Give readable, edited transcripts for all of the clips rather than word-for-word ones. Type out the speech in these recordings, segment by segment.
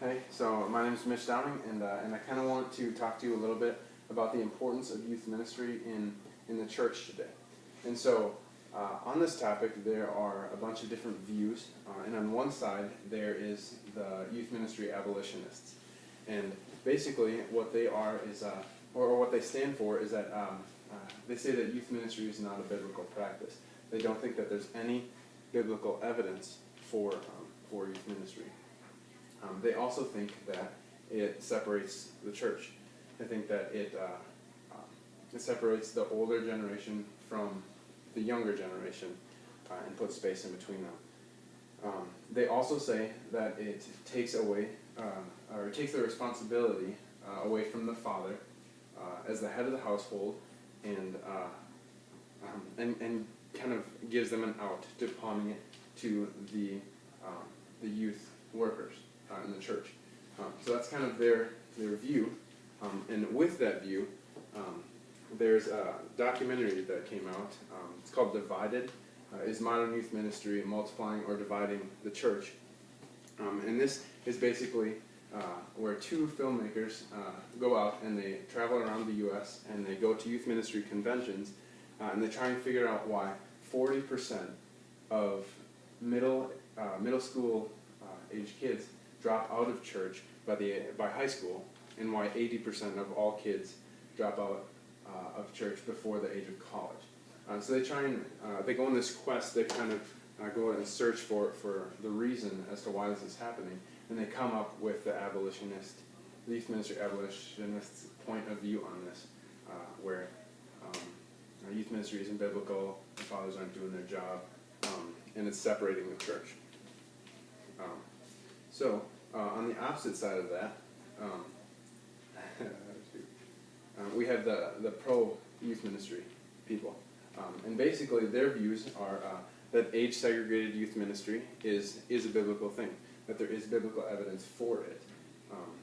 Hey, so my name is Mitch and I kind of want to talk to you a little bit about the importance of youth ministry in the church today. And so on this topic, there are a bunch of different views, and on one side there is the youth ministry abolitionists. And basically what they are is, or what they stand for is that they say that youth ministry is not a biblical practice. They don't think that there's any biblical evidence for youth ministry. They also think that it separates the church. They think that it separates the older generation from the younger generation and puts space in between them. They also say that it takes away, or it takes the responsibility away from the father as the head of the household, and kind of gives them an out to pawning it to the youth workers in the church. So that's kind of their view. And with that view, there's a documentary that came out. It's called Divided. Is Modern Youth Ministry Multiplying or Dividing the Church? And this is basically where two filmmakers go out and they travel around the U.S. and they go to youth ministry conventions and they try and figure out why 40% of middle school age kids drop out of church by high school, and why 80% of all kids drop out of church before the age of college. So they try and they go on this quest. They kind of go and search for the reason as to why this is happening, and they come up with the youth ministry abolitionist's point of view on this, where youth ministry isn't biblical, the fathers aren't doing their job, and it's separating the church. So on the opposite side of that, we have the pro-youth ministry people. And basically their views are that age-segregated youth ministry is a biblical thing, that there is biblical evidence for it,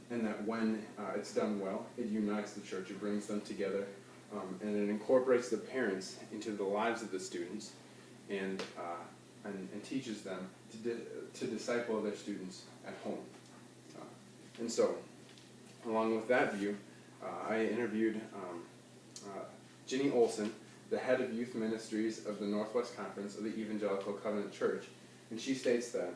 and that when it's done well, it unites the church, it brings them together, and it incorporates the parents into the lives of the students, and teaches them to disciple their students at home. And so, along with that view, I interviewed Ginny Olson, the head of youth ministries of the Northwest Conference of the Evangelical Covenant Church, and she states that,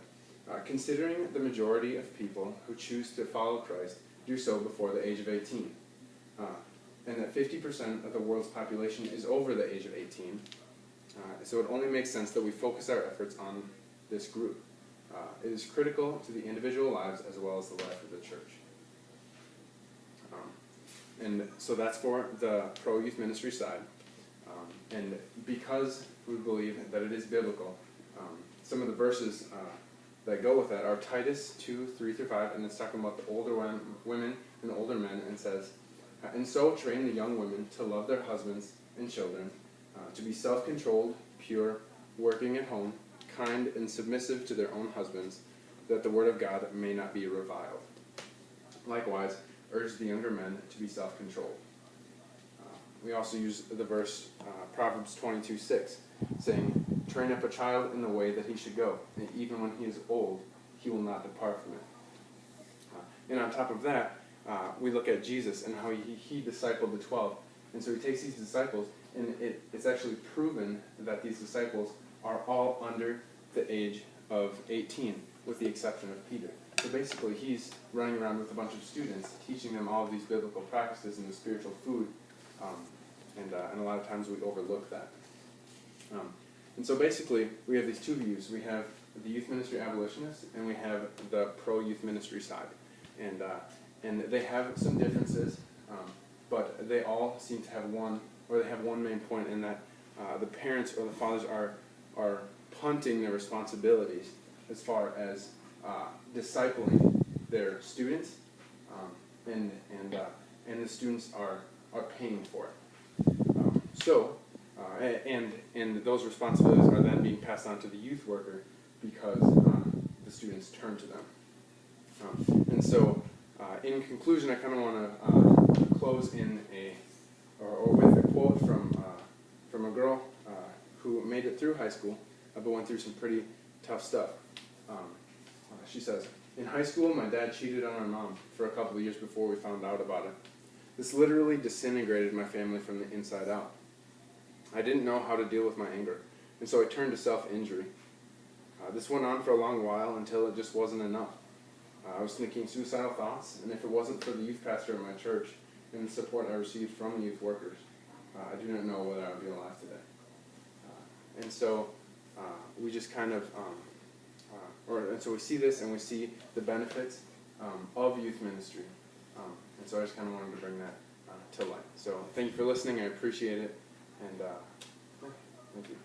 considering the majority of people who choose to follow Christ do so before the age of 18, and that 50% of the world's population is over the age of 18, so it only makes sense that we focus our efforts on this group. It is critical to the individual lives as well as the life of the church. And so that's for the pro-youth ministry side. And because we believe that it is biblical, some of the verses that go with that are Titus 2:3-5, and it's talking about the older women and the older men, and says, "And so train the young women to love their husbands and children, to be self-controlled, pure, working at home, kind and submissive to their own husbands, that the word of God may not be reviled. Likewise, urge the younger men to be self-controlled." We also use the verse Proverbs 22:6, saying, "Train up a child in the way that he should go, and even when he is old, he will not depart from it." And on top of that, we look at Jesus and how he discipled the 12. And so he takes these disciples, and it's actually proven that these disciples are all under the age of 18, with the exception of Peter. So basically he's running around with a bunch of students, teaching them all of these biblical practices and the spiritual food, and a lot of times we overlook that. And so basically we have these two views. We have the youth ministry abolitionists, and we have the pro-youth ministry side. And they have some differences, but they all seem to have one main point, in that the parents or the fathers are punting their responsibilities as far as discipling their students, and the students are paying for it. And those responsibilities are then being passed on to the youth worker because the students turn to them. And so, in conclusion, I kind of want to close with a quote from a girl who made it through high school, but went through some pretty tough stuff. She says, In high school, my dad cheated on my mom for a couple of years before we found out about it. This literally disintegrated my family from the inside out. I didn't know how to deal with my anger, and so I turned to self-injury. This went on for a long while until it just wasn't enough. I was thinking suicidal thoughts, and if it wasn't for the youth pastor at my church and the support I received from the youth workers, I do not know whether I would be alive today. And so we just kind of, and so we see this and we see the benefits of youth ministry. And so I just kind of wanted to bring that to light. So thank you for listening. I appreciate it. And thank you.